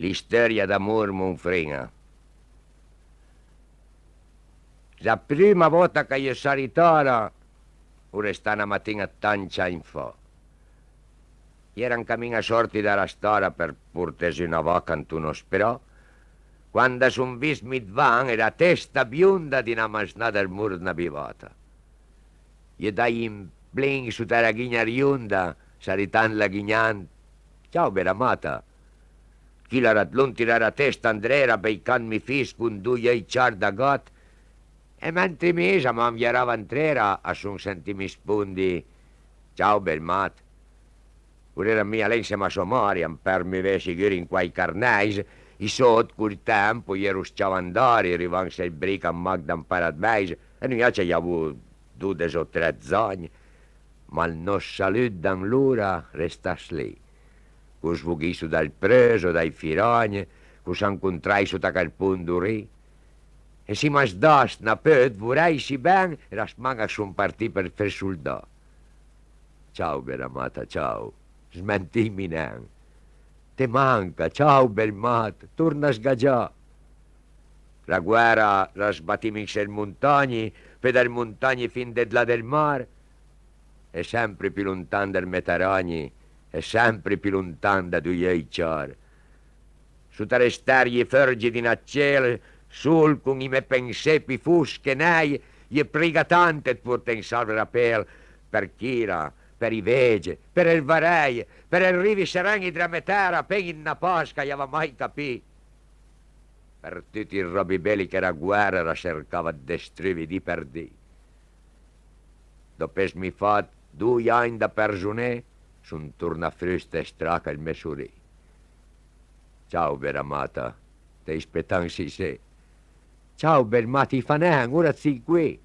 L'istoria d'amor monfrina. La prima volta che io sono ritorno, ora sta una mattina tanti anni fa. Era in cammino a sorti dalla storia per portarsi una vacanza uno sperò, quando son visto mi van e la testa bionda di una masnada al muro di una bivata. Io dai in plin su terra ghigna rionda, saritan la ghignant. Ciao, beramata. Chi la ratlun tirare a testa Andrea beicant mi fis con due ei char da got, e mentre mesa mi inviarava Andrea a son senti mi spundi. Ciao, belmat. Pure era mia lei se ma somari, per mi vesi giri in quai carnais, i sot col tempo, io rusciavo andare, rivanse il bric a Magdan Paradise, e noi ci avevo 2 o 3 anni, ma il nostro saluto dan l'ora restas lì. Cu svughisu dal preso, dai firogni, cu s'incontrai su quel punto lì. E si mas das na pöt, vorrei si ben, e la smanga son partì per far soldà. Ciao, beramata, ciao. Smentimi neanche. Te manca, ciao, belmat, torna a sgagià. La guerra la sbattim in le montagne, per le montagne fin de là del mare, e sempre più lontano del Mediterraneo, e sempre più lontano da due ieciar. Su tale stargli fergi di nacciele, sul con i miei pensepi fusche nei, gli prega tante per te in salve la pel, per Chira, per i vege, per il varei, per il rivi sereni della metera, per in una pasca, gli aveva mai capito. Per tutti i robi belli che la guerra la cercava di distruggere di per di. Dopo mi fa 2 anni da prigioniero, son torna a frusta e straca il mesurì. Ciao, beramata, te aspettan si se. Ciao, belmati fanen, ora si qui.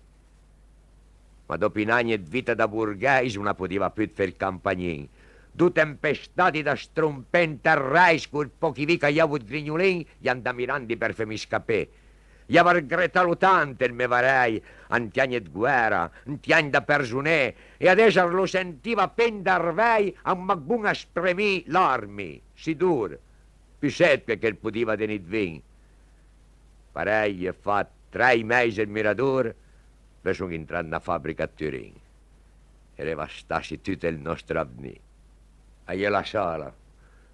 Ma dopo in anni di vita da borghese non poteva più fare il campagnin. 2 tempestati da strompente a reis, col pochi vica gli avuto grignolin, gli andamirandi per farmi scappare. Gli aver gretato tanto il me varei, antiani di guerra, antiani da prigioniero, e adesso lo sentiva pendarvei a un magbun a spremì l'armi, si dur, più seppe che il poteva tenere vin. Parei, fa 3 mesi il mirador, poi sono entrato nella fabbrica a Turin. E devastasi tutto il nostro avvenire. A io la sala,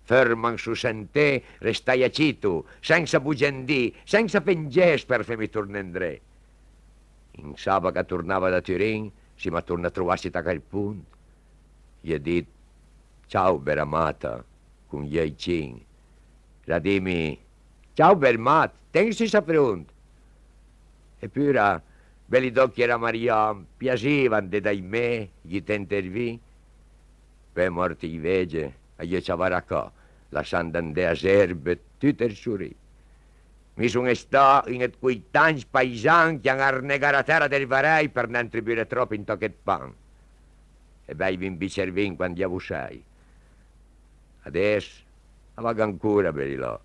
ferman su sentè, restai a cito, senza bugendì, senza penges per farmi tornare. In sabato che tornava da Turin, si mi torna a trovarsi da quel punto. Gli ho detto, ciao beramata, con gli aicin. La dimmi, ciao belmat, tensi sa pronto. Eppure, belli d'occhi era Maria, piacevano dai me, gli tentervi. Poi morti i vege, e io c'aveva qua, lasciando andare a serbe tutto il surì. Mi sono stato in quei tanti paesani che hanno arnegato la terra del varei per non tribire troppo in tocche pan. E bei vin bicervin quando io usai. Adesso, vaga ancora per là.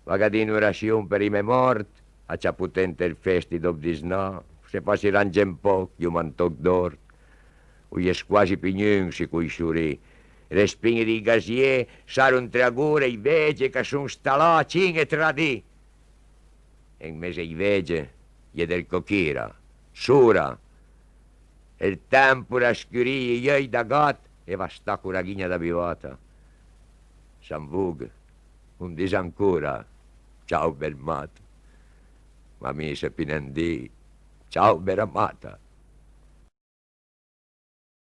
Vaga di orazione per i miei morti, a c'è potente il festi dopo di sno, se passi range un po', io mantoc d'oro. Ui es quasi pignunsi coi surì. Le spine di gazier sarono tre agore i vege che sono stallati e traditi. E in mese i vege gli del cochira, sura. E il tempo la scurie gli da gat e va sta con la ghigna da bivata. San Vug, un disancora, ciao bel mat. Ma mi se pinendì, ciao beramata.